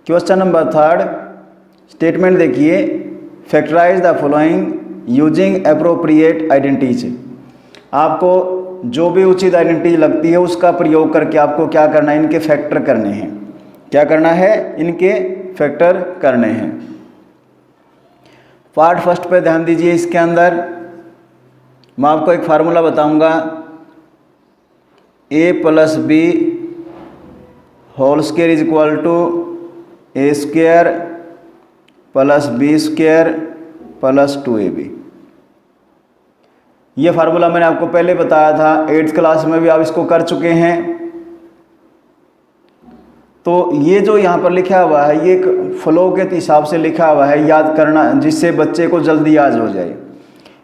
Question number 3 statement देखिए, factorise the following using appropriate identities. आपको जो भी उचित आइडेंटिटी लगती है उसका प्रयोग करके आपको क्या करना है, इनके फैक्टर करने हैं। क्या करना है, इनके फैक्टर करने हैं। पार्ट फर्स्ट पे ध्यान दीजिए। इसके अंदर मैं आपको एक फार्मूला बताऊंगा, a plus B whole square is equal to a square plus B square plus 2ab। ये फार्मूला मैंने आपको पहले बताया था, 8th क्लास में भी आप इसको कर चुके हैं। तो ये जो यहाँ पर लिखा हुआ है ये एक फ्लो के हिसाब से लिखा हुआ है, याद करना जिससे बच्चे को जल्दी याद हो जाए।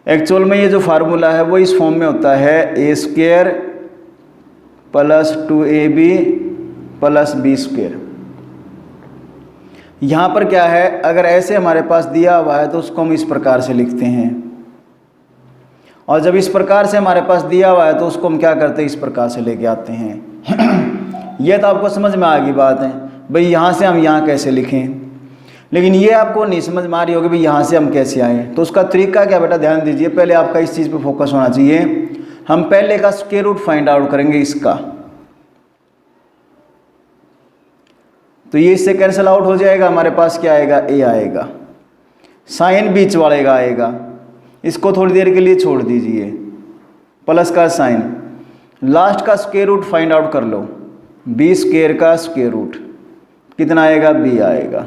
एक्चुअल में ये जो फार्मूला है वो इस फॉर्म में होता है, A square plus 2ab plus B square. यहाँ पर क्या है, अगर ऐसे हमारे पास दिया हुआ है तो उसको हम इस प्रकार से लिखते हैं, और जब इस प्रकार से हमारे पास दिया हुआ है तो उसको हम क्या करते हैं, इस प्रकार से लेके आते हैं। यह तो आपको समझ में आ गई बात है भाई, यहाँ से हम यहाँ कैसे लिखें। लेकिन ये आपको नहीं समझ में आ रही होगी भाई यहाँ से हम कैसे आए। तो उसका तरीका क्या बेटा, ध्यान दीजिए, पहले आपका इस चीज़ पे फोकस होना चाहिए। हम पहले का स्क्वायर रूट फाइंड आउट करेंगे इसका, तो ये इससे कैंसिल आउट हो जाएगा। हमारे पास क्या आएगा, ए आएगा, साइन बीच वाले का आएगा, इसको थोड़ी देर के लिए छोड़ दीजिए, प्लस का साइन, लास्ट का स्क्वायर रूट फाइंड आउट कर लो, बी स्क्वायर का स्क्वायर रूट कितना आएगा, बी आएगा।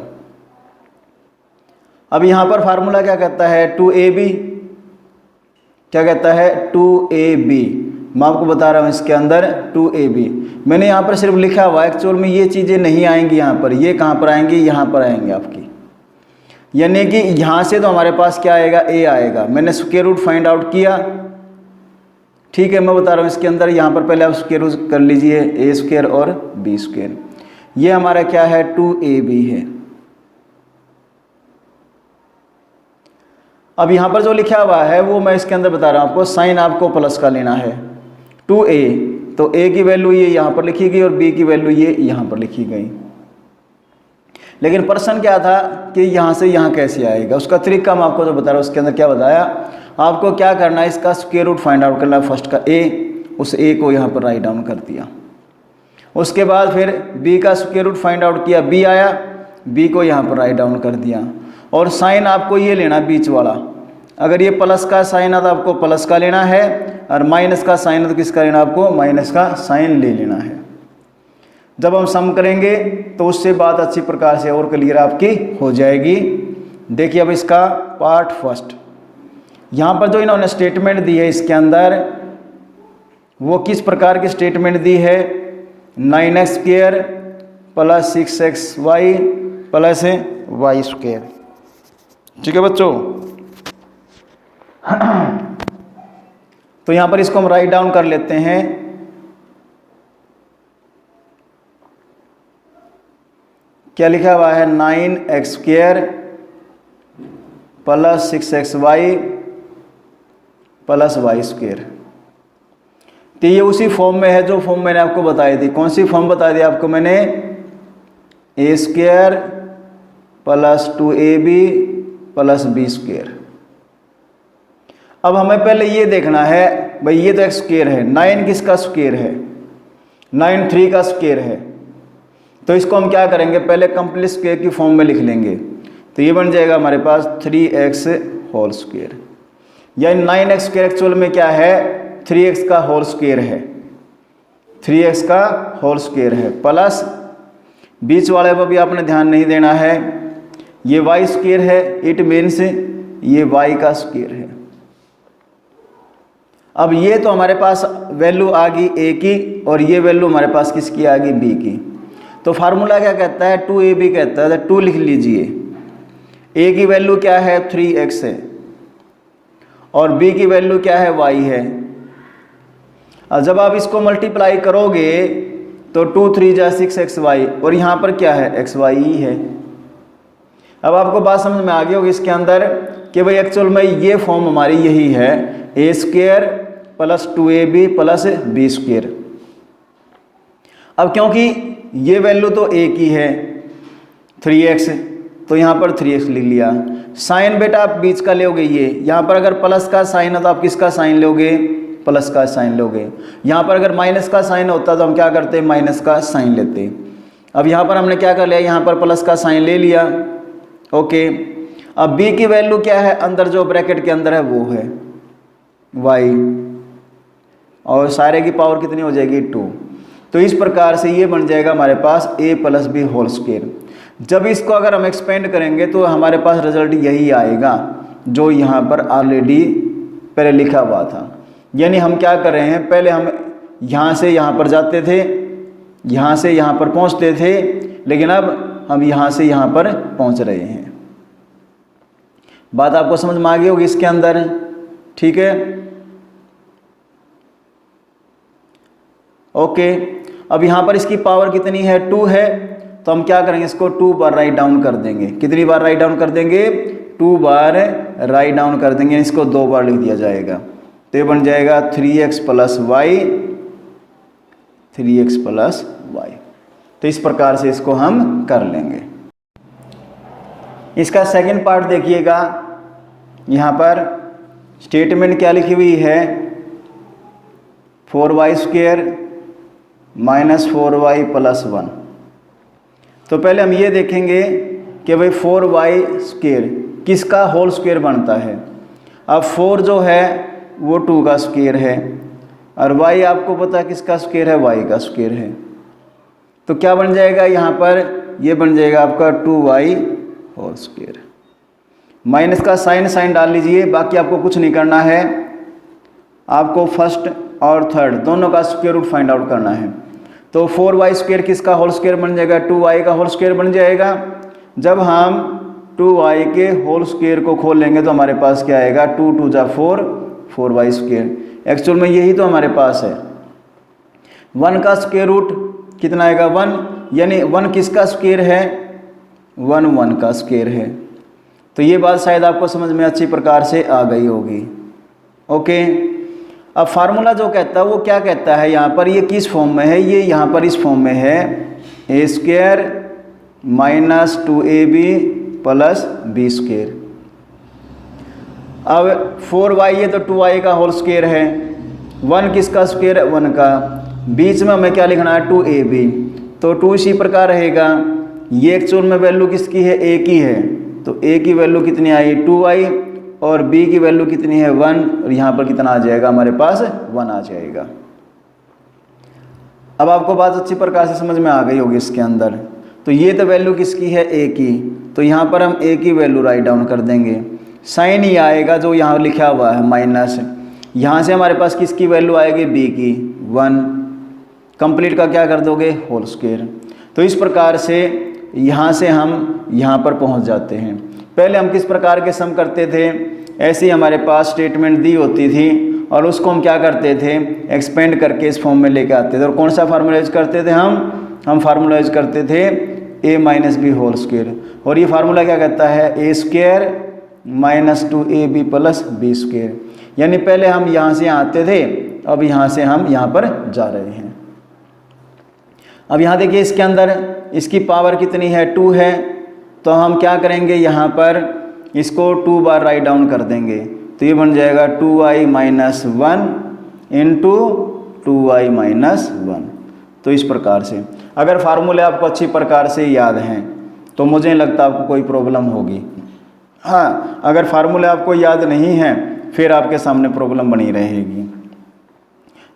अब यहाँ पर फार्मूला क्या कहता है, 2ab, क्या कहता है 2ab। मैं आपको बता रहा हूँ इसके अंदर 2ab मैंने यहाँ पर सिर्फ लिखा हुआ है, एक्चुअल में ये चीज़ें नहीं आएंगी यहाँ पर। ये कहाँ पर आएंगी, यहाँ पर आएंगे आपकी, यानी कि यहाँ से तो हमारे पास क्या आएगा, ए आएगा। मैंने स्क्वायर रूट फाइंड आउट किया, ठीक है, मैं बता रहा हूँ इसके अंदर यहाँ पर पहले आप स्क्वायर रूट कर लीजिए, ए स्क्वायर और बी स्क्वायर। ये हमारा क्या है, 2ab है। अब यहाँ पर जो लिखा हुआ है वो मैं इसके अंदर बता रहा हूँ आपको, साइन आपको प्लस का लेना है, 2a, तो a की वैल्यू ये यहाँ पर लिखी गई और b की वैल्यू ये यहाँ पर लिखी गई। लेकिन प्रश्न क्या था कि यहाँ से यहाँ कैसे आएगा, उसका तरीका मैं आपको जो बता रहा हूँ उसके अंदर क्या बताया, आपको क्या करना है, इसका स्क्वायर रूट फाइंड आउट करना है। फर्स्ट का a, उस a को यहाँ पर राइट डाउन कर दिया। उसके बाद फिर b का स्क्वायर रूट फाइंड आउट किया, b आया, b को यहाँ पर राइट डाउन कर दिया। और साइन आपको ये लेना बीच वाला, अगर ये प्लस का साइन है तो आपको प्लस का लेना है, और माइनस का साइन है तो किसका लेना, आपको माइनस का साइन ले लेना है। जब हम सम करेंगे तो उससे बात अच्छी प्रकार से और क्लियर आपकी हो जाएगी। देखिए अब इसका पार्ट फर्स्ट, यहाँ पर जो इन्होंने स्टेटमेंट दी है इसके अंदर, वो किस प्रकार की स्टेटमेंट दी है, 9x square plus 6xy plus y square. ठीक है बच्चों, तो यहाँ पर इसको हम राइट डाउन कर लेते हैं। क्या लिखा हुआ है, 9x square plus 6xy plus y square. तो ये उसी फॉर्म में है जो फॉर्म मैंने आपको बताई थी। कौन सी फॉर्म बता दी आपको मैंने, a square plus 2ab plus B square. अब हमें पहले ये देखना है भाई, ये तो एक स्क्वायर है, 9 किसका स्क्वायर है, 9 3 का स्क्वायर है। तो इसको हम क्या करेंगे, पहले कंप्लीट स्क्वायर की फॉर्म में लिख लेंगे। तो ये बन जाएगा हमारे पास 3x होल स्क्वायर, यानी 9x स्क्वायर एक्चुअल में क्या है, 3x का होल स्क्वायर है, 3x का होल स्क्वायर है, प्लस बीच वाले पर भी आपने ध्यान नहीं देना है, ये y स्क्वायर है, इट मीन्स ये y का स्क्वायर है। अब ये तो हमारे पास वैल्यू आ गई a की, और ये वैल्यू हमारे पास किसकी आ गई, b की। तो फार्मूला क्या कहता है, 2ab कहता है, तो 2 लिख लीजिए। a की वैल्यू क्या है, 3x है, और b की वैल्यू क्या है, y है। अब जब आप इसको मल्टीप्लाई करोगे तो 2 3 जा 6xy, और यहाँ पर क्या है, xy ही है। अब आपको बात समझ में आ गई होगी इसके अंदर कि भाई एक्चुअल में ये फॉर्म हमारी यही है, a square plus 2ab plus b square. अब क्योंकि ये वैल्यू तो a की है, 3x, तो यहाँ पर 3x लिख लिया। साइन बेटा आप बीच का लोगे, ये यहाँ पर अगर प्लस का साइन है तो आप किसका साइन लोगे, प्लस का साइन लोगे। यहाँ पर अगर माइनस का साइन होता तो हम क्या करते, माइनस का साइन लेते। अब यहाँ पर हमने क्या कर लिया, यहाँ पर प्लस का साइन ले लिया। ओके, अब b की वैल्यू क्या है, अंदर जो ब्रैकेट के अंदर है वो है y, और सारे की पावर कितनी हो जाएगी 2। तो इस प्रकार से ये बन जाएगा हमारे पास a plus B whole square. जब इसको अगर हम एक्सपेंड करेंगे तो हमारे पास रिजल्ट यही आएगा जो यहाँ पर ऑलरेडी पहले लिखा हुआ था। यानी हम क्या कर रहे हैं, पहले हम यहाँ से यहाँ पर जाते थे, यहाँ से यहाँ पर पहुँचते थे, लेकिन अब हम यहाँ से यहाँ पर पहुँच रहे हैं। बात आपको समझ में आ गई होगी इसके अंदर, ठीक है। ओके, अब यहाँ पर इसकी पावर कितनी है, 2 है, तो हम क्या करेंगे, इसको 2 बार राइट डाउन कर देंगे। कितनी बार राइट डाउन कर देंगे, 2 बार राइट डाउन कर देंगे, इसको 2 बार लिख दिया जाएगा। तो ये बन जाएगा 3x plus Y, 3x plus Y. तो इस प्रकार से इसको हम कर लेंगे। इसका सेकंड पार्ट देखिएगा, यहाँ पर स्टेटमेंट क्या लिखी हुई है, 4y square minus 4y plus 1। तो पहले हम ये देखेंगे कि भाई 4y स्क्वायर किसका होल स्क्वायर बनता है। अब 4 जो है वो 2 का स्क्वायर है, और y आपको पता है किसका स्क्वायर है, y का स्क्वायर है। तो क्या बन जाएगा यहाँ पर, ये बन जाएगा आपका 2y होल स्क्वायर। माइनस का साइन डाल लीजिए, बाकी आपको कुछ नहीं करना है, आपको फर्स्ट और थर्ड दोनों का स्क्वायर रूट फाइंड आउट करना है। तो 4y स्क्वायर किसका होल स्क्वायर बन जाएगा, 2y का होल स्क्वायर बन जाएगा। जब हम 2y के होल स्क्वायर को खोल लेंगे तो हमारे पास क्या आएगा, 2 2 जा 4, 4y स्क्वायर। एक्चुअल में यही तो हमारे पास है। 1 का स्क्वायर रूट कितना आएगा, 1, यानी 1 किसका स्क्वायर है, 1 का स्क्वायर है। तो ये बात शायद आपको समझ में अच्छी प्रकार से आ गई होगी। ओके, अब फार्मूला जो कहता है वो क्या कहता है, यहाँ पर ये किस फॉर्म में है, ये यहाँ पर इस फॉर्म में है, a square minus 2ab plus B square. अब 4y ये तो 2y का होल स्क्वायर है, 1 किसका स्क्वायर है, 1 का, बीच में हमें क्या लिखना है, 2ab, तो 2 इसी प्रकार रहेगा। ये एक्चुअल में वैल्यू किसकी है, a की है, तो a की वैल्यू कितनी आई, 2y, और b की वैल्यू कितनी है, 1, और यहाँ पर कितना आ जाएगा हमारे पास, 1 आ जाएगा। अब आपको बात अच्छी प्रकार से समझ में आ गई होगी इसके अंदर। तो ये तो वैल्यू किसकी है, a की, तो यहाँ पर हम a की वैल्यू राइट डाउन कर देंगे। साइन ही आएगा जो यहाँ लिखा हुआ है माइनस, यहाँ से हमारे पास किसकी वैल्यू आएगी, b की 1, कंप्लीट का क्या कर दोगे, होल स्क्वायर। तो इस प्रकार से यहाँ से हम यहाँ पर पहुँच जाते हैं। पहले हम किस प्रकार के सम करते थे, ऐसे ही हमारे पास स्टेटमेंट दी होती थी और उसको हम क्या करते थे, एक्सपेंड करके इस फॉर्म में लेके आते थे। और कौन सा फार्मूला यूज करते थे, हम फार्मूला यूज करते थे a minus b whole square. और ये फार्मूला क्या कहता है, a square minus 2ab plus B square. यानी पहले हम यहाँ से आते थे, अब यहाँ से हम यहाँ पर जा रहे हैं। अब यहाँ देखिए इसके अंदर इसकी पावर कितनी है, 2 है, तो हम क्या करेंगे, यहाँ पर इसको 2 बार राइट डाउन कर देंगे। तो ये बन जाएगा 2y minus 1 into 2y minus 1। तो इस प्रकार से अगर फार्मूले आपको अच्छी प्रकार से याद हैं तो मुझे नहीं लगता आपको कोई प्रॉब्लम होगी। हाँ, अगर फार्मूले आपको याद नहीं हैं फिर आपके सामने प्रॉब्लम बनी रहेगी।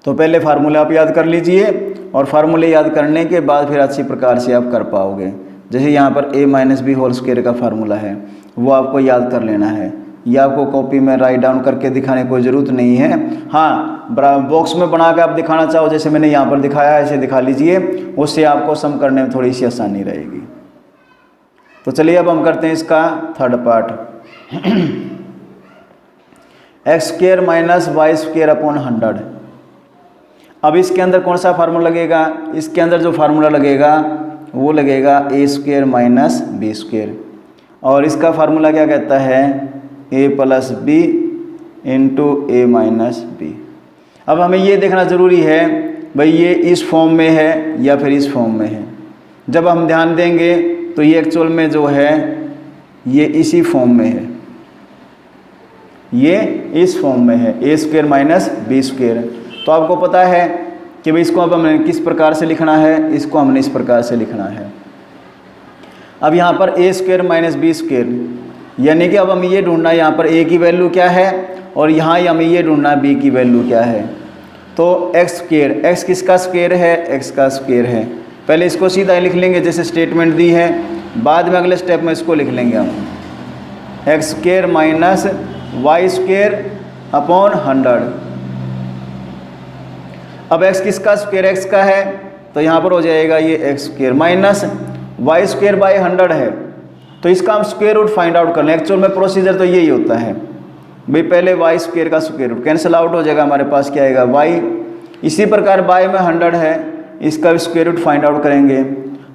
तो पहले फार्मूले आप याद कर लीजिए, और फार्मूले याद करने के बाद फिर अच्छी प्रकार से आप कर पाओगे। जैसे यहाँ पर a minus b whole square का फार्मूला है, वो आपको याद कर लेना है। ये आपको कॉपी में राइट डाउन करके दिखाने की कोई ज़रूरत नहीं है। हाँ, बॉक्स में बना के आप दिखाना चाहो, जैसे मैंने यहाँ पर दिखाया ऐसे दिखा लीजिए, उससे आपको सम करने में थोड़ी सी आसानी रहेगी। तो चलिए अब हम करते हैं इसका third part. X square minus y square upon 100। अब इसके अंदर कौन सा फार्मूला लगेगा, इसके अंदर जो फार्मूला लगेगा वो लगेगा a square minus b square. और इसका फार्मूला क्या कहता है, a plus b into a minus b. अब हमें ये देखना ज़रूरी है भाई ये इस फॉर्म में है या फिर इस फॉर्म में है। जब हम ध्यान देंगे तो ये एक्चुअल में जो है ये इसी फॉर्म में है, ये इस फॉर्म में है, A square minus b square. तो आपको पता है कि भाई इसको अब हमें किस प्रकार से लिखना है, इसको हमने इस प्रकार से लिखना है। अब यहाँ पर ए स्क्वायर माइनस बी स्क्वायर, यानी कि अब हमें ये ढूंढना है यहाँ पर ए की वैल्यू क्या है और यहाँ हमें ये ढूंढना है बी की वैल्यू क्या है। तो एक्स स्क्वायर, एक्स किसका स्क्वायर है, एक्स का स्क्वायर है। पहले इसको सीधा लिख लेंगे जैसे स्टेटमेंट दी है, बाद में अगले स्टेप में इसको लिख लेंगे हम, x square minus y square upon 100। अब एक्स किसका स्क्वायर, एक्स का है, तो यहाँ पर हो जाएगा ये x square minus y square by 100 है, तो इसका हम स्क्वायर रूट फाइंड आउट कर लें। एक्चुअल में प्रोसीजर तो यही होता है भाई, पहले वाई स्क्वायर का स्क्वायर रूट कैंसिल आउट हो जाएगा, हमारे पास क्या आएगा वाई। इसी प्रकार बाई में 100 है, इसका भी स्क्वायर रूट फाइंड आउट करेंगे।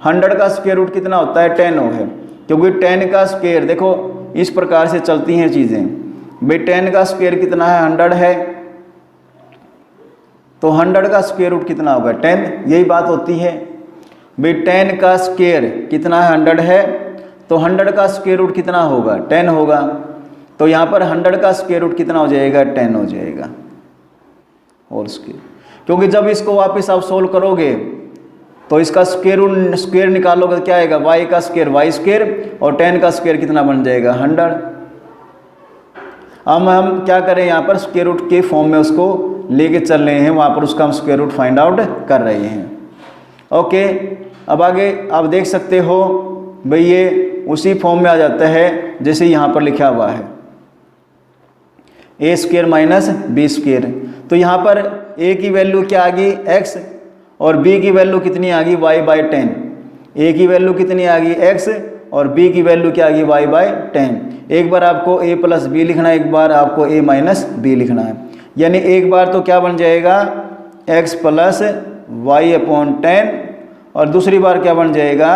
100 का स्क्वायर रूट कितना होता है, 10 है, क्योंकि 10 का स्क्वायर देखो इस प्रकार से चलती हैं चीज़ें भाई। 10 का स्क्वायर कितना है, 100 है, तो 100 का स्क्वायर रूट कितना होगा 10, यही बात होती है भाई। 10 का स्क्वायर कितना है, 100 है, तो 100 का स्क्वायर रूट कितना होगा 10 होगा, तो यहाँ पर 100 का स्क्वायर रूट कितना हो जाएगा 10 हो जाएगा होल स्क्वायर। क्योंकि जब इसको वापस आप सोल्व करोगे तो इसका स्क्वायर निकालोगे तो क्या आएगा, y का स्क्वायर वाई स्क्वायर और 10 का स्क्वायर कितना बन जाएगा 100। अब हम क्या करें, यहाँ पर स्क्वायर रूट के फॉर्म में उसको लेके चल रहे हैं, वहाँ पर उसका हम स्क्वायर रूट फाइंड आउट कर रहे हैं। ओके, अब आगे आप देख सकते हो भाई ये उसी फॉर्म में आ जाता है जैसे यहाँ पर लिखा हुआ है A square minus b square. तो यहाँ पर ए की वैल्यू क्या आ गई x और b की वैल्यू कितनी आ गई y बाई 10। ए की वैल्यू कितनी आ गई x और b की वैल्यू क्या आ गई y बाई 10। एक बार आपको a प्लस बी लिखना है, एक बार आपको a माइनस बी लिखना है, यानी एक बार तो क्या बन जाएगा x प्लस वाई अपॉन 10 और दूसरी बार क्या बन जाएगा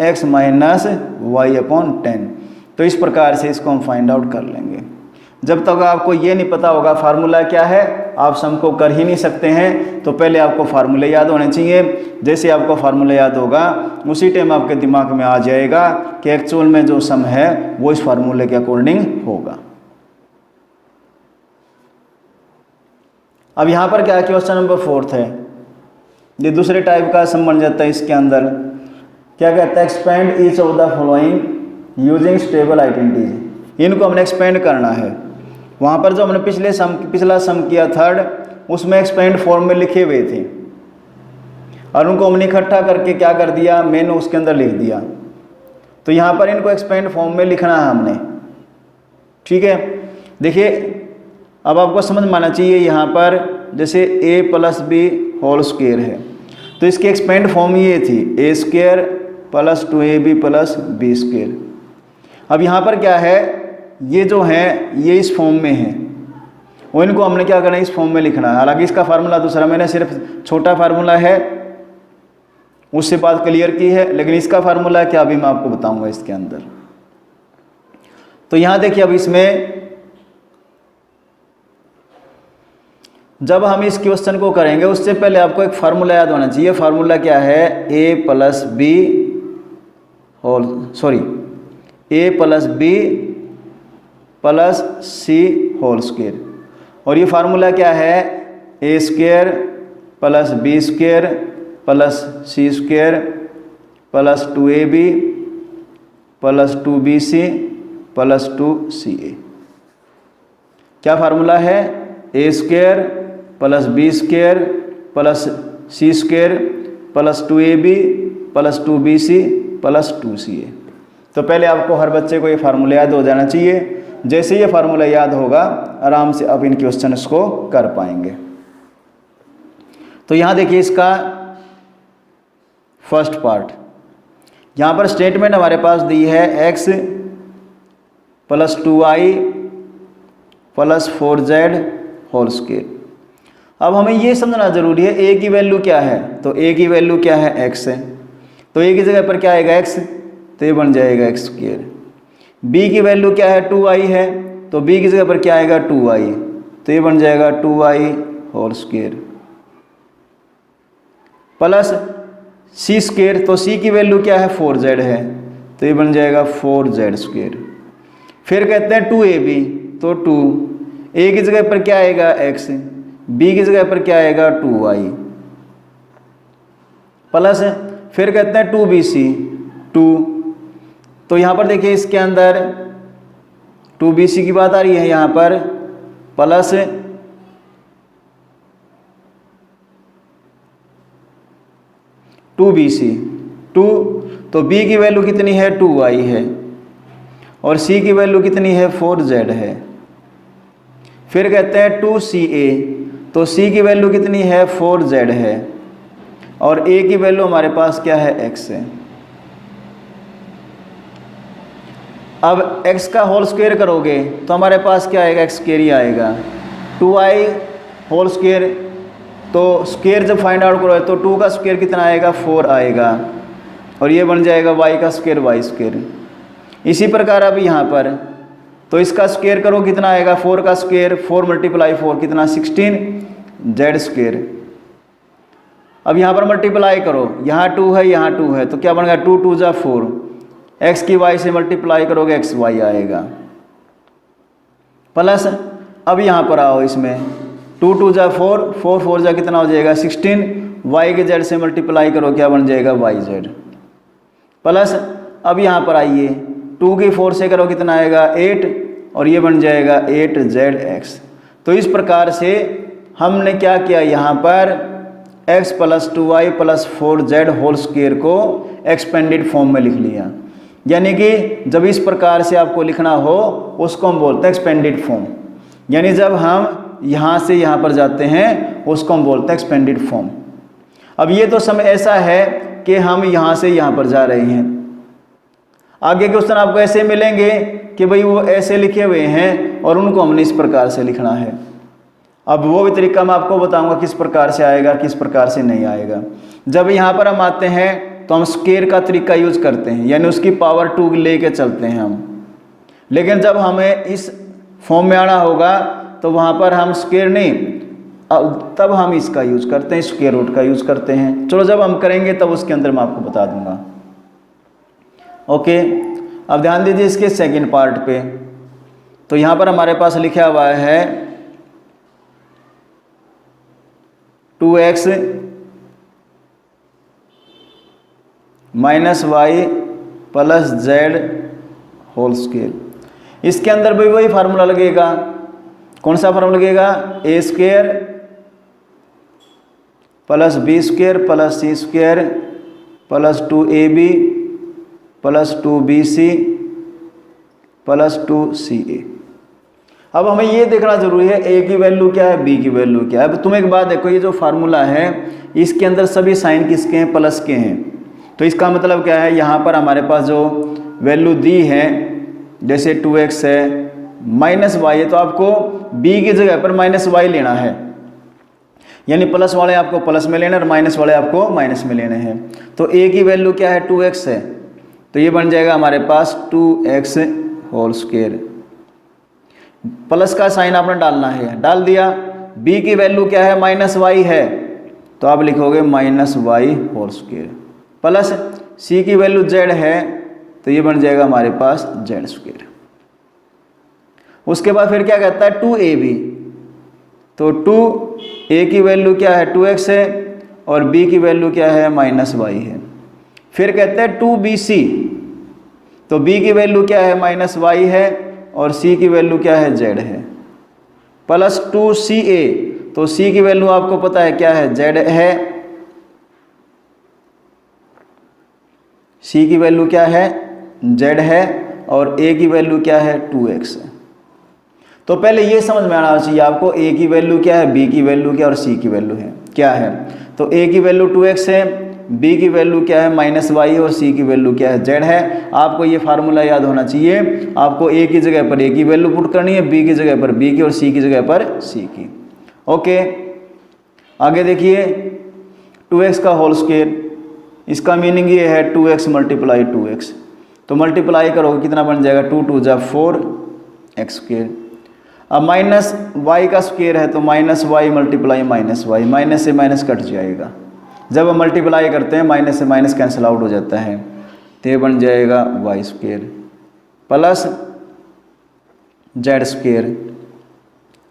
x माइनस वाई अपॉन 10। तो इस प्रकार से इसको हम फाइंड आउट कर लेंगे। जब तक आपको ये नहीं पता होगा फार्मूला क्या है, आप सम को कर ही नहीं सकते हैं। तो पहले आपको फार्मूले याद होने चाहिए, जैसे आपको फार्मूला याद होगा उसी टाइम आपके दिमाग में आ जाएगा कि एक्चुअल में जो सम है वो इस फार्मूले के अकॉर्डिंग होगा। अब यहाँ पर क्या है, क्वेश्चन नंबर 4 है, ये दूसरे टाइप का सम बन जाता है। इसके अंदर क्या कहता है, expand each of the following using stable identities. इनको हमने एक्सपेंड करना है। वहाँ पर जो हमने पिछला सम किया थर्ड, उसमें एक्सपेंड फॉर्म में लिखे हुए थे और उनको हमने इकट्ठा करके क्या कर दिया, मैंने उसके अंदर लिख दिया। तो यहाँ पर इनको एक्सपेंड फॉर्म में लिखना है हमने, ठीक है। देखिए अब आपको समझ में आना चाहिए, यहाँ पर जैसे a plus B whole square है, तो इसकी एक्सपेंड फॉर्म ये थी A square plus 2ab plus B square. अब यहाँ पर क्या है, ये जो है ये इस फॉर्म में है और इनको हमने क्या करना है, इस फॉर्म में लिखना है। हालांकि इसका फार्मूला दूसरा, मैंने सिर्फ छोटा फार्मूला है उससे बात क्लियर की है, लेकिन इसका फार्मूला क्या अभी मैं आपको बताऊंगा इसके अंदर। तो यहाँ देखिए, अब इसमें जब हम इस क्वेश्चन को करेंगे उससे पहले आपको एक फार्मूला याद होना चाहिए। फार्मूला क्या है, A plus B plus C whole square. और ये फार्मूला क्या है, A square plus B square plus C square plus 2ab plus 2bc plus 2ca। क्या फार्मूला है, A square plus B square plus C square plus 2ab plus 2bc plus 2ca। तो पहले आपको हर बच्चे को ये फार्मूला याद हो जाना चाहिए। जैसे ये फार्मूला याद होगा आराम से आप इन क्वेश्चंस को कर पाएंगे। तो यहाँ देखिए इसका फर्स्ट पार्ट, यहाँ पर स्टेटमेंट हमारे पास दी है x plus 2i plus 4z whole square. अब हमें ये समझना जरूरी है a की वैल्यू क्या है, तो a की वैल्यू क्या है x है, तो a की जगह पर क्या आएगा x, तो ये बन जाएगा x स्क्वायर। b की वैल्यू क्या है 2i है, तो b की जगह पर क्या आएगा 2i, तो ये बन जाएगा 2i whole square plus c square, तो c की वैल्यू क्या है 4z है, तो ये बन जाएगा 4z²। फिर कहते हैं 2ab, तो 2 a की जगह पर क्या आएगा x, b की जगह पर क्या आएगा 2y प्लस। फिर कहते हैं 2bc, 2, तो यहाँ पर देखिए इसके अंदर 2bc की बात आ रही है यहाँ पर, प्लस 2bc, 2, तो b की वैल्यू कितनी है 2y है और c की वैल्यू कितनी है 4z है। फिर कहते हैं 2ca, तो c की वैल्यू कितनी है 4z है और a की वैल्यू हमारे पास क्या है x है। अब x का होल स्क्वायर करोगे तो हमारे पास क्या आएगा, x² ही आएगा। 2y होल स्क्वायर, तो स्क्वायर जब फाइंड आउट करोगे तो 2 का स्क्वायर कितना आएगा 4 आएगा और ये बन जाएगा y का स्क्वायर y²। इसी प्रकार अब यहाँ पर तो इसका स्क्वायर करो कितना आएगा 4 का स्क्वायर, 4 × 4 कितना 16z²। अब यहाँ पर मल्टीप्लाई करो, यहाँ 2 है यहाँ 2 है तो क्या बनेगा 2 × 2 = 4, x की y से मल्टीप्लाई करोगे xy आएगा प्लस। अब यहाँ पर आओ, इसमें 2 × 2 = 4, 4 × 4 = कितना हो जाएगा 16, y के z से मल्टीप्लाई करो क्या बन जाएगा yz प्लस। अब यहाँ पर आइए 2 की 4 से करो कितना आएगा 8 और ये बन जाएगा 8zx। तो इस प्रकार से हमने क्या किया, यहाँ पर x + 2y + 4z² को एक्सपेंडेड फॉर्म में लिख लिया। यानी कि जब इस प्रकार से आपको लिखना हो उसको हम बोलते हैं एक्सपेंडेड फॉर्म। यानी जब हम यहाँ से यहाँ पर जाते हैं उसको हम बोलते हैं एक्सपेंडेड फॉर्म। अब ये तो समय ऐसा है कि हम यहाँ से यहाँ पर जा रहे हैं, आगे क्वेश्चन आपको ऐसे मिलेंगे कि भाई वो ऐसे लिखे हुए हैं और उनको हमने इस प्रकार से लिखना है। अब वो भी तरीका मैं आपको बताऊंगा किस प्रकार से आएगा किस प्रकार से नहीं आएगा। जब यहाँ पर हम आते हैं तो हम स्क्वायर का तरीका यूज करते हैं, यानी उसकी पावर 2 लेके चलते हैं हम। लेकिन जब हमें इस फॉर्म में आना होगा तो वहाँ पर हम स्क्वायर नहीं, तब हम इसका यूज करते हैं, स्क्वायर रूट का यूज करते हैं। चलो जब हम करेंगे तब उसके अंदर मैं आपको बता दूंगा। ओके, अब ध्यान दीजिए इसके सेकंड पार्ट पे। तो यहाँ पर हमारे पास लिखा हुआ है 2x - y + z²। इसके अंदर भी वही फार्मूला लगेगा। कौन सा फार्मूला लगेगा, a² + b² + c² + 2ab + 2bc + 2ca। अब हमें ये देखना जरूरी है a की वैल्यू क्या है, b की वैल्यू क्या है। अब तुम एक बात देखो, ये जो फार्मूला है इसके अंदर सभी साइन किसके हैं, प्लस के हैं। तो इसका मतलब क्या है, यहाँ पर हमारे पास जो वैल्यू दी है जैसे 2x है -y है, तो आपको b की जगह पर -y लेना है। यानी प्लस वाले आपको प्लस में लेना और माइनस वाले आपको माइनस में लेने हैं। तो a की वैल्यू क्या है 2x है, तो ये बन जाएगा हमारे पास 2x²। प्लस का साइन आपने डालना है, डाल दिया। b की वैल्यू क्या है -y है, तो आप लिखोगे -y² प्लस c की वैल्यू z है, तो ये बन जाएगा हमारे पास z²। उसके बाद फिर क्या कहता है 2ab, तो 2a की वैल्यू क्या है 2x है और b की वैल्यू क्या है -y है। फिर कहते हैं 2bc, तो b की वैल्यू क्या है -y है और c की वैल्यू क्या है z है, प्लस 2ca, तो c की वैल्यू आपको पता है क्या है z है, c की वैल्यू क्या है z है और a की वैल्यू क्या है 2x है। तो पहले ये समझ में आना चाहिए आपको a की वैल्यू क्या है, b की वैल्यू क्या है और c की वैल्यू है क्या है। तो a की वैल्यू 2x है, b की वैल्यू क्या है -y और c की वैल्यू क्या है z है। आपको ये फार्मूला याद होना चाहिए। आपको a की जगह पर a की वैल्यू पुट करनी है, b की जगह पर b की और c की जगह पर c की। ओके, आगे देखिए 2x का होल स्क्वायर, इसका मीनिंग ये है 2x × 2x। तो मल्टीप्लाई करोगे कितना बन जाएगा 2 × 2 = 4x²। अब -y का स्क्वायर है तो -y × -y, माइनस से माइनस कट जाएगा। जब हम मल्टीप्लाई करते हैं माइनस से माइनस कैंसिल आउट हो जाता है। तो ये बन जाएगा y square plus z square.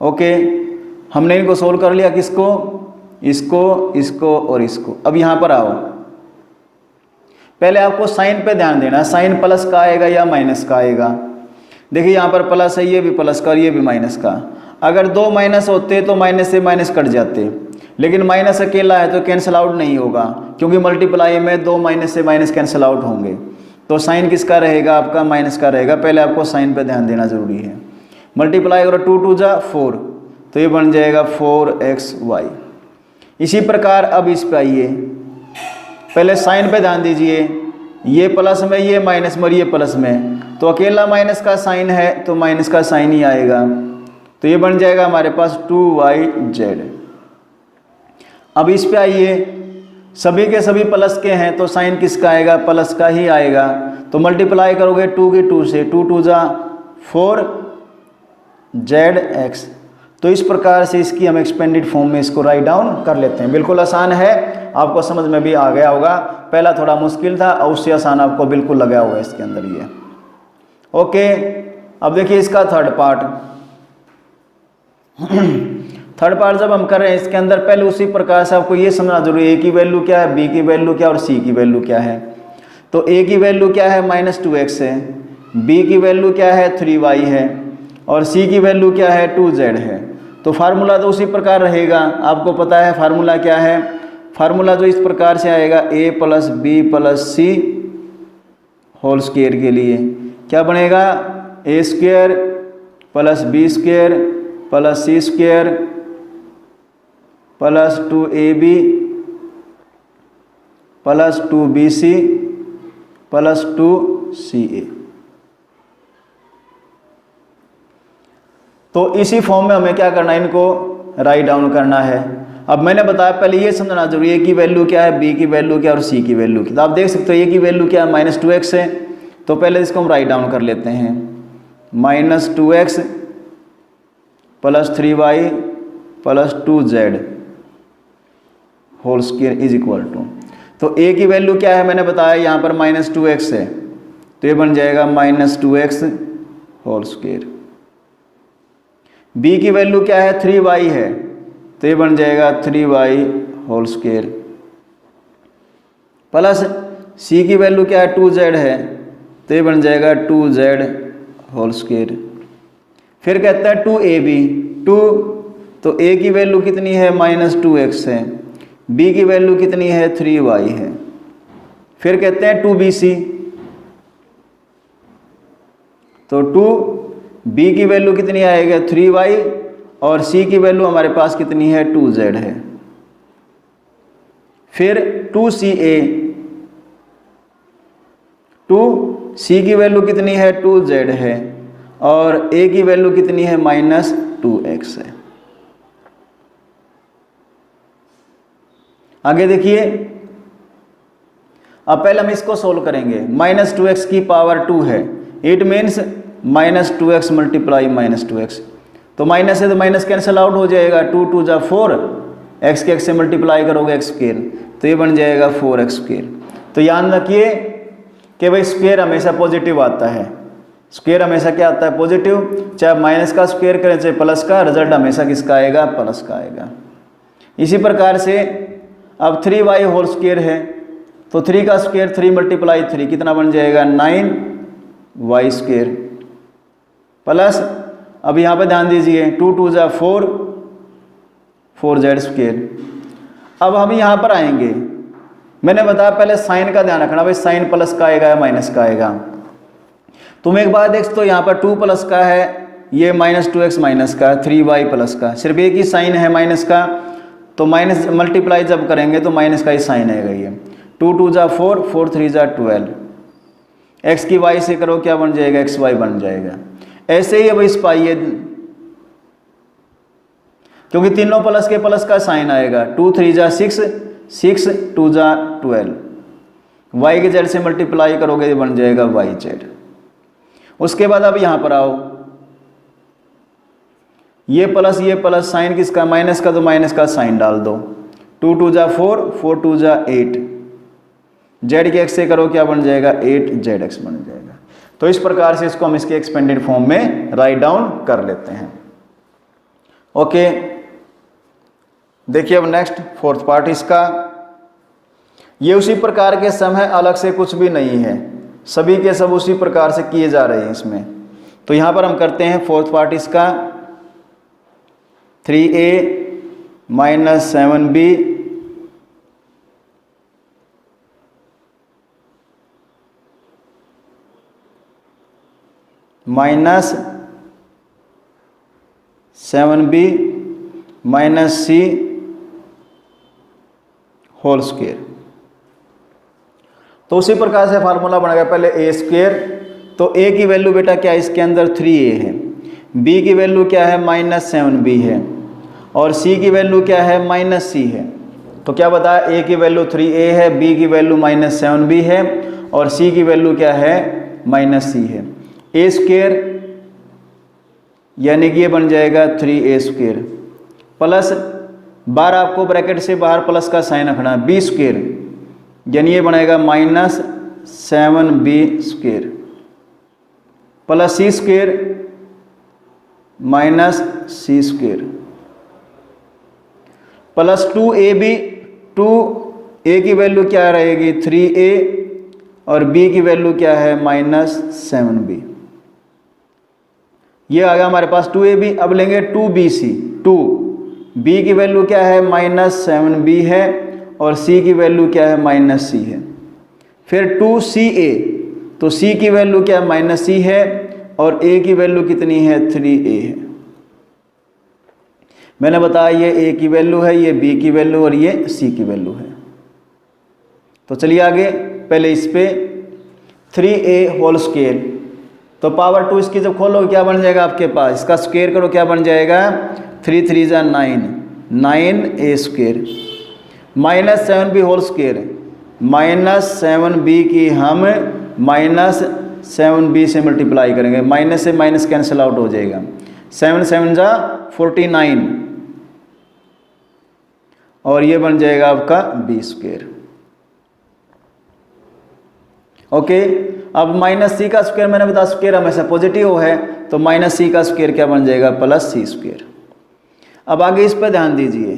Okay, हमने इनको सोल्व कर लिया, किसको, इसको, इसको और इसको। अब यहाँ पर आओ, पहले आपको साइन पे ध्यान देना, साइन प्लस का आएगा या माइनस का आएगा। देखिए यहाँ पर प्लस है, ये भी प्लस का और ये भी माइनस का। अगर दो माइनस होते तो माइनस से माइनस कट जाते, लेकिन माइनस अकेला है तो कैंसिल आउट नहीं होगा, क्योंकि मल्टीप्लाई में दो माइनस से माइनस कैंसिल आउट होंगे। तो साइन किसका रहेगा, आपका माइनस का रहेगा। पहले आपको साइन पे ध्यान देना जरूरी है। मल्टीप्लाई करो 2 2 जा 4, तो ये बन जाएगा 4xy। इसी प्रकार अब इस पे आइए, पहले साइन पे ध्यान दीजिए, ये प्लस में, ये माइनस में और ये प्लस में, तो अकेला माइनस का साइन है तो माइनस का साइन ही आएगा। तो ये बन जाएगा हमारे पास 2yz। अब इस पे आइए, सभी के सभी प्लस के हैं तो साइन किसका आएगा, प्लस का ही आएगा। तो मल्टीप्लाई करोगे 2 की 2 से, 2 2 जा 4zx। तो इस प्रकार से इसकी हम एक्सपेंडेड फॉर्म में इसको राइट डाउन कर लेते हैं। बिल्कुल आसान है, आपको समझ में भी आ गया होगा। पहला थोड़ा मुश्किल था और उससे आसान आपको बिल्कुल लगा हुआ है इसके अंदर ये। ओके, अब देखिए इसका थर्ड पार्ट। थर्ड पार्ट जब हम कर रहे हैं इसके अंदर, पहले उसी प्रकार से आपको ये समझना जरूरी है, ए की वैल्यू क्या है, बी की वैल्यू क्या है और सी की वैल्यू क्या है। तो ए की वैल्यू क्या है, -2x है, बी की वैल्यू क्या है, 3y है, और सी की वैल्यू क्या है, 2z है। तो फार्मूला तो उसी प्रकार रहेगा, आपको पता है फार्मूला क्या है। फार्मूला जो इस प्रकार से आएगा, a + b + c whole square के लिए क्या बनेगा, a² + b² + c² + 2ab + 2bc + 2ca। तो इसी फॉर्म में हमें क्या करना है, इनको राइट डाउन करना है। अब मैंने बताया पहले ये समझना जरूरी है, ए की वैल्यू क्या है, बी की वैल्यू क्या है और सी की वैल्यू क्या। तो आप देख सकते हो ए की वैल्यू क्या है, -2x है। तो पहले इसको हम राइट डाउन कर लेते हैं, -2x + 3y + 2z whole square is equal to. तो ए की वैल्यू क्या है, मैंने बताया यहाँ पर -2x है, तो ये बन जाएगा -2x होल स्क्वायर। बी की वैल्यू क्या है, 3y है, तो ये बन जाएगा 3y होल स्क्वायर। प्लस सी की वैल्यू क्या है, 2z है, तो ये बन जाएगा 2z होल स्क्वायर। फिर कहता है 2ab, 2, तो a की वैल्यू कितनी है, -2x है, b की वैल्यू कितनी है, 3y है। फिर कहते हैं 2bc, तो 2b की वैल्यू कितनी आएगा, 3y, और c की वैल्यू हमारे पास कितनी है, 2z है। फिर 2ca, 2c की वैल्यू कितनी है, 2z है, और a की वैल्यू कितनी है, -2x है। आगे देखिए, अब पहले हम इसको सोल्व करेंगे। -2x की पावर 2 है, इट मीन्स -2x × -2x। तो माइनस है तो माइनस कैंसिल आउट हो जाएगा, 2 2 जा 4, x के x से मल्टीप्लाई करोगे x², तो ये बन जाएगा 4x²। तो याद रखिए कि भाई स्क्वायर हमेशा पॉजिटिव आता है, स्क्वायर हमेशा क्या आता है, पॉजिटिव। चाहे माइनस का स्क्वायर करें चाहे प्लस का, रिजल्ट हमेशा किसका आएगा, प्लस का आएगा। इसी प्रकार से अब 3y होल स्क्वायर है, तो 3 का स्क्वायर 3 × 3 कितना बन जाएगा, 9y² प्लस, अब यहाँ पे ध्यान दीजिए, 2 2 जा 4, 4z²। अब हम यहाँ पर आएंगे, मैंने बताया पहले साइन का ध्यान रखना, भाई साइन प्लस का आएगा या माइनस का आएगा। तुम एक बार देख, तो यहाँ पर 2 प्लस का है, ये -2x माइनस का, 3y प्लस का, सिर्फ एक ही साइन है माइनस का, तो माइनस मल्टीप्लाई जब करेंगे तो माइनस का ही साइन आएगा। ये 2 2 जा 4, 4 3 जा 12, x की y से करो क्या बन जाएगा, xy बन जाएगा। ऐसे ही अब इस पाइए, क्योंकि तीनों प्लस के प्लस का साइन आएगा, 2 3 जा 6, 6 2 जा 12, y के जेड से मल्टीप्लाई करोगे बन जाएगा yz। उसके बाद अब यहाँ पर आओ, ये प्लस साइन किसका, माइनस का, तो माइनस का साइन डाल दो, 2 2 जा 4, 4 2 जा 8, जेड की एक्स से करो क्या बन जाएगा 8zx बन जाएगा। तो इस प्रकार से इसको हम इसके एक्सपेंडेड फॉर्म में राइट डाउन कर लेते हैं। ओके, देखिए अब नेक्स्ट फोर्थ पार्ट इसका, ये उसी प्रकार के सम है, अलग से कुछ भी नहीं है, सभी के सब उसी प्रकार से किए जा रहे हैं इसमें। तो यहां पर हम करते हैं फोर्थ पार्ट इसका 3a minus 7b minus 7b minus c whole square. तो उसी प्रकार से फार्मूला बना गया, पहले a स्क्वायर, तो a की वैल्यू बेटा क्या है इसके अंदर 3a है, b की वैल्यू क्या है माइनस 7b है, और c की वैल्यू क्या है माइनस c है। तो क्या बताया, a की वैल्यू 3a है, b की वैल्यू माइनस 7b है, और c की वैल्यू क्या है माइनस c है। a स्क्वायर यानी कि ये बन जाएगा 3a स्क्वायर प्लस 12, आपको ब्रैकेट से बाहर प्लस का साइन रखना, b स्क्वायर यानी ये बनेगा minus 7b square plus c square minus c square plus 2ab, 2a की वैल्यू क्या रहेगी 3a और b की वैल्यू क्या है माइनस 7b। ये आ गया हमारे पास 2ab। अब लेंगे 2bc, 2b की वैल्यू क्या है माइनस 7b है और c की वैल्यू क्या है माइनस c है। फिर 2ca, तो c की वैल्यू क्या है माइनस c है और a की वैल्यू कितनी है 3a है। मैंने बताया ये a की वैल्यू है, ये b की वैल्यू और ये c की वैल्यू है। तो चलिए आगे, पहले इस पे 3a होल स्क्वायर, तो पावर 2 इसकी जब खोलोगे क्या बन जाएगा आपके पास, इसका स्क्वायर करो क्या बन जाएगा 3 3 जा 9, 9a square minus 7b whole square, minus 7b की हम माइनस 7b से मल्टीप्लाई करेंगे, माइनस से माइनस कैंसिल आउट हो जाएगा, 7 7 जा 49 और ये बन जाएगा आपका b स्क्वायर। ओके, अब माइनस c का स्क्वायर, मैंने बताया स्क्वायर हमेशा पॉजिटिव है, तो माइनस c का स्क्वायर क्या बन जाएगा प्लस c स्क्वायर। अब आगे इस पर ध्यान दीजिए,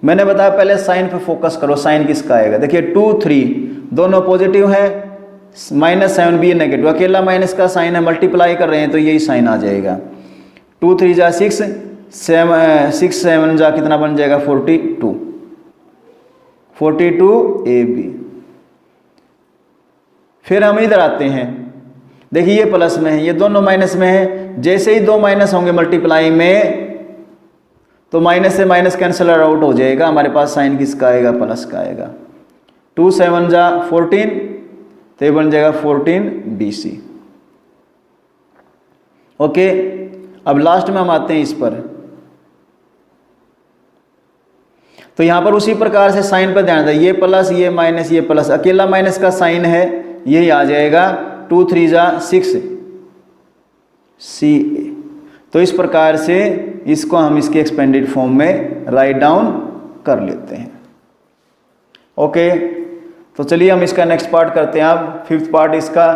मैंने बताया पहले साइन पे फोकस करो, साइन किसका आएगा। देखिए 2 3 दोनों पॉजिटिव है, माइनस 7b नेगेटिव, अकेला माइनस का साइन है, मल्टीप्लाई कर रहे हैं तो यही साइन आ जाएगा। 2 3 जा 6, 6 7 जा कितना बन जाएगा 42, 42ab। फिर हम इधर आते हैं, देखिए ये प्लस में है, ये दोनों माइनस में है, जैसे ही दो माइनस होंगे मल्टीप्लाई में तो माइनस से माइनस कैंसिल आउट हो जाएगा, हमारे पास साइन किसका आएगा प्लस का आएगा। 2 7 जा 14, तो ये बन जाएगा 14bc। ओके, अब लास्ट में हम आते हैं इस पर, तो यहां पर उसी प्रकार से साइन पर ध्यान दें, ये प्लस ये माइनस ये प्लस, अकेला माइनस का साइन है, यही आ जाएगा 2 3 जा 6 ca। तो इस प्रकार से इसको हम इसके एक्सपेंडेड फॉर्म में राइट डाउन कर लेते हैं। ओके, तो चलिए हम इसका नेक्स्ट पार्ट करते हैं। अब फिफ्थ पार्ट इसका,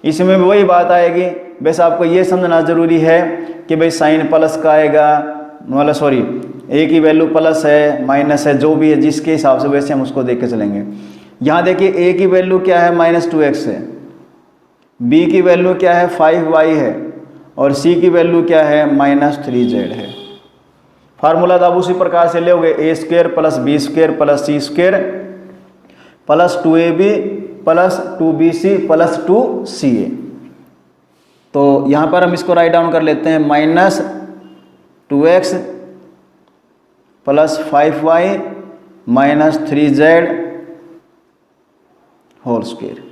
इसमें वही बात आएगी, वैसे आपको ये समझना जरूरी है कि भाई साइन प्लस का आएगा, मतलब सॉरी a की वैल्यू प्लस है माइनस है, जो भी है जिसके हिसाब से वैसे हम उसको देख के चलेंगे। यहाँ देखिए a की वैल्यू क्या है माइनस 2x है, b की वैल्यू क्या है 5y है और c की वैल्यू क्या है माइनस 3z है। फार्मूला तो आप उसी प्रकार से लोगे, a square plus b square plus c square plus 2ab plus 2bc plus 2ca। तो यहाँ पर हम इसको राइट डाउन कर लेते हैं, minus 2x plus 5y minus 3z whole square.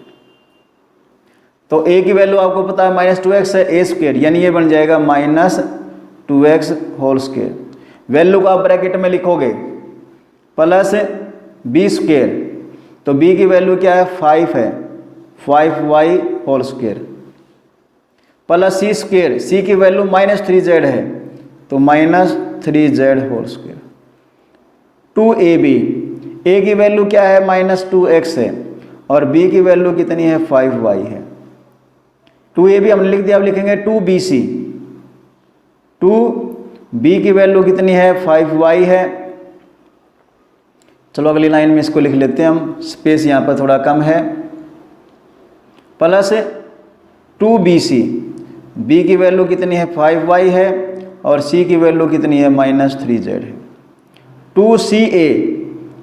तो a की वैल्यू आपको पता है माइनस 2x है, a स्क्वायर यानी ये बन जाएगा minus 2x whole square. Value को आप ब्रैकेट में लिखोगे प्लस b स्क्वायर, तो b की वैल्यू क्या है 5 है, 5y whole square plus c square, c की वैल्यू माइनस 3z है तो minus 3z whole square. 2ab, a की वैल्यू क्या है माइनस 2x है और b की वैल्यू कितनी है 5y है। 2a भी हमने लिख दिया, अब लिखेंगे 2bc। 2b की वैल्यू कितनी है 5y है। चलो अगली लाइन में इसको लिख लेते हैं हम, स्पेस यहाँ पर थोड़ा कम है। प्लस 2bc, b की वैल्यू कितनी है 5y है और c की वैल्यू कितनी है -3z है। 2ca,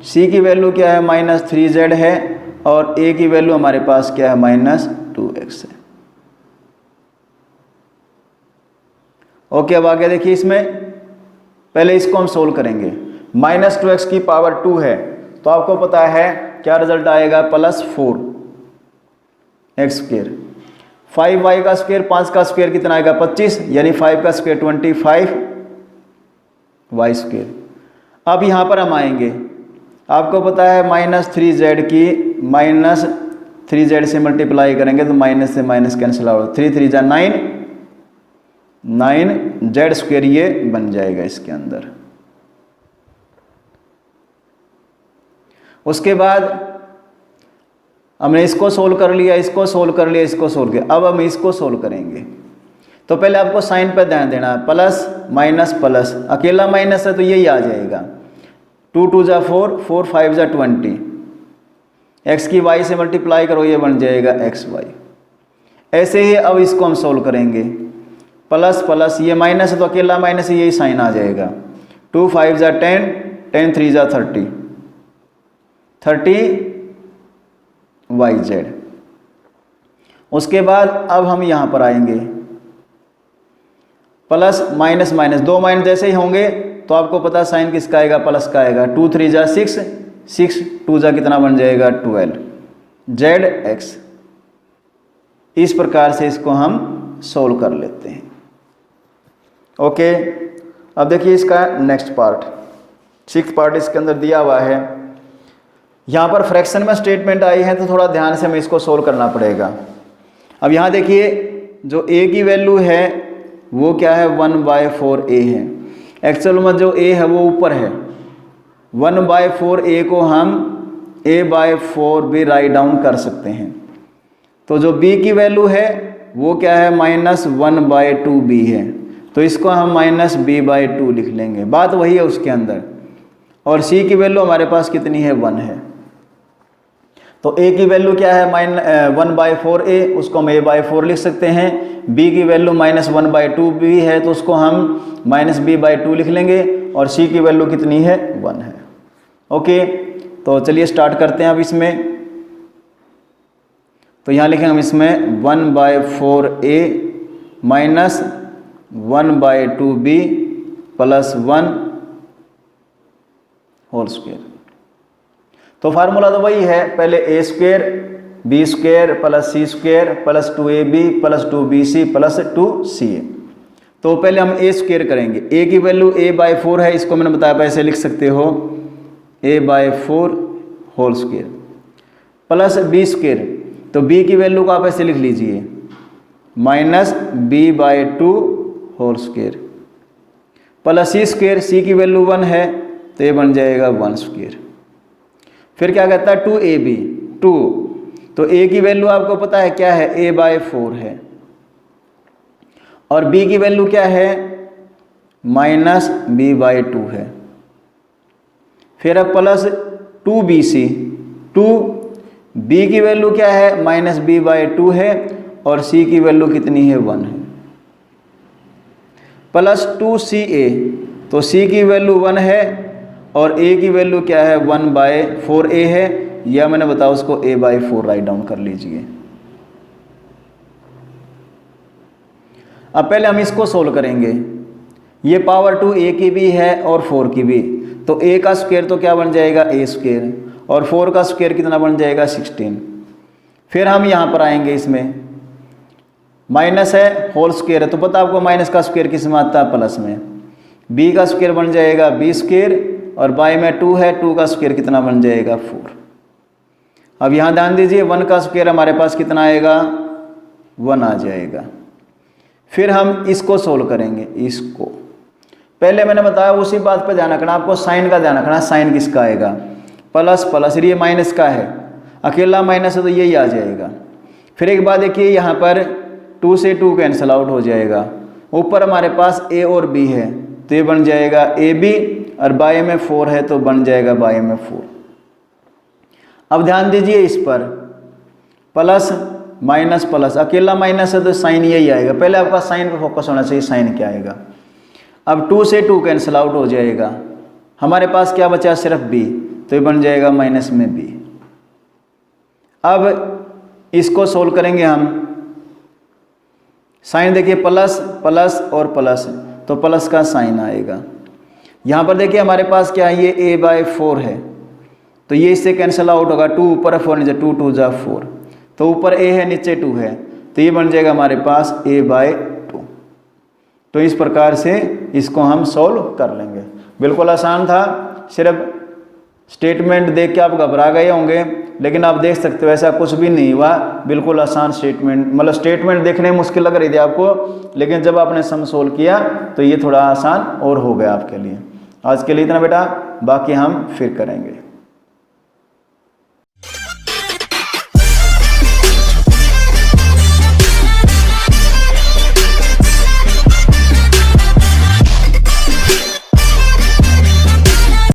c की वैल्यू क्या है -3z है और a की वैल्यू हमारे पास क्या है -2x है। ओके, अब आगे देखिए, इसमें पहले इसको हम सोल्व करेंगे। -2x की पावर 2 है तो आपको पता है क्या रिजल्ट आएगा, +4x²। 5y का स्क्वायर, 5 का स्क्वायर कितना आएगा 25, यानी 5 का स्क्वायर 25y²। अब यहाँ पर हम आएंगे, आपको पता है -3z की -3z से मल्टीप्लाई करेंगे तो माइनस से माइनस कैंसिल आउट, 3 3 जा 9, 9z² ये बन जाएगा इसके अंदर। उसके बाद हमने इसको सोल्व कर लिया, इसको सोल्व कर लिया, इसको सोल्व किया। अब हम इसको सोल्व करेंगे तो पहले आपको साइन पर ध्यान देना है, प्लस माइनस प्लस, अकेला माइनस है तो यही आ जाएगा। 2 2 जा 4, 4 5 जा 20, x की y से मल्टीप्लाई करो ये बन जाएगा xy। ऐसे ही अब इसको हम सोल्व करेंगे, प्लस प्लस, ये माइनस है तो अकेला माइनस है, यही साइन आ जाएगा। 2 5 जा 10, 10 3 जा 30, 30yz। उसके बाद अब हम यहाँ पर आएंगे, प्लस माइनस माइनस, दो माइनस जैसे ही होंगे तो आपको पता साइन किसका आएगा, प्लस का आएगा। 2 3 जा 6, 6 2 जा कितना बन जाएगा 12zx। इस प्रकार से इसको हम सोल्व कर लेते हैं। ओके, अब देखिए इसका नेक्स्ट पार्ट, 6th पार्ट इसके अंदर दिया हुआ है। यहाँ पर फ्रैक्शन में स्टेटमेंट आई है तो थोड़ा ध्यान से हमें इसको सोल्व करना पड़ेगा। अब यहाँ देखिए जो a की वैल्यू है वो क्या है 1/4a है। एक्चुअल में जो a है वो ऊपर है, 1/4a को हम a/4 भी राइट डाउन कर सकते हैं। तो जो b की वैल्यू है वो क्या है -1/2b है, तो इसको हम -b/2 लिख लेंगे, बात वही है उसके अंदर। और c की वैल्यू हमारे पास कितनी है 1 है, तो a की वैल्यू क्या है 1/4a, उसको हम a/4 लिख सकते हैं। b की वैल्यू -1/2b है तो उसको हम -b/2 लिख लेंगे और c की वैल्यू कितनी है 1 है। ओके, तो चलिए स्टार्ट करते हैं अब इसमें। तो यहाँ लिखेंगे हम इसमें 1/4a minus 1/2b plus 1 whole square. तो फार्मूला तो वही है, पहले a² b² plus c² plus 2ab plus 2bc plus 2ca। तो पहले हम a² करेंगे, a की वैल्यू a/4 है, इसको मैंने बताया ऐसे लिख सकते हो a/4 whole square plus b², तो b की वैल्यू को आप ऐसे लिख लीजिए -b/2 whole square plus c², c की वैल्यू 1 है तो ये बन जाएगा 1²। फिर क्या कहता है 2ab, 2, तो a की वैल्यू आपको पता है क्या है a/4 है और b की वैल्यू क्या है -b/2 है। फिर अब प्लस 2bc, 2b की वैल्यू क्या है -b/2 है और c की वैल्यू कितनी है 1 है, प्लस 2ca, तो c की वैल्यू 1 है और a की वैल्यू क्या है 1/4a है, या मैंने बताया उसको a/4 राइट डाउन कर लीजिए। अब पहले हम इसको सोल्व करेंगे, ये पावर 2 a की भी है और 4 की भी, तो a का स्क्वायर तो क्या बन जाएगा a² और 4 का स्क्वायर कितना बन जाएगा 16। फिर हम यहाँ पर आएंगे, इसमें माइनस है होल स्क्वायर है तो पता आपको माइनस का स्क्वायर किस में आता है प्लस में, b का स्क्वायर बन जाएगा b² और बाय में 2 है, 2 का स्क्वायर कितना बन जाएगा 4। अब यहाँ ध्यान दीजिए 1 का स्क्वायर हमारे पास कितना आएगा 1 आ जाएगा। फिर हम इसको सोल्व करेंगे, इसको पहले मैंने बताया उसी बात पर ध्यान रखना, आपको साइन का ध्यान रखना, साइन किसका आएगा प्लस प्लस, ये माइनस का है। अकेला माइनस है तो यही आ जाएगा। फिर एक बात देखिए, यहाँ पर 2 से 2 कैंसिल आउट हो जाएगा। ऊपर हमारे पास a और b है तो ये बन जाएगा ab, और बाय में 4 है तो बन जाएगा बाय में 4। अब ध्यान दीजिए इस पर, प्लस माइनस प्लस, अकेला माइनस है तो साइन यही आएगा। पहले आपका साइन पे फोकस होना चाहिए, साइन क्या आएगा। अब 2 से 2 कैंसिल आउट हो जाएगा, हमारे पास क्या बचा सिर्फ b, तो ये बन जाएगा माइनस में b। अब इसको सोल्व करेंगे हम, साइन देखिए प्लस प्लस और प्लस, तो प्लस का साइन आएगा। यहाँ पर देखिए हमारे पास क्या है, ये a/4 है तो ये इससे कैंसिल आउट होगा, 2 ऊपर है 4 नीचे, 2 2 जा 4, तो ऊपर a है नीचे 2 है तो ये बन जाएगा हमारे पास a/2। तो इस प्रकार से इसको हम सॉल्व कर लेंगे। बिल्कुल आसान था, सिर्फ स्टेटमेंट देख के आप घबरा गए होंगे, लेकिन आप देख सकते हो ऐसा कुछ भी नहीं हुआ, बिल्कुल आसान स्टेटमेंट, मतलब स्टेटमेंट देखने में मुश्किल लग रही थी आपको, लेकिन जब आपने सम सोल्व किया तो ये थोड़ा आसान और हो गया आपके लिए। आज के लिए इतना बेटा, बाकी हम फिर करेंगे।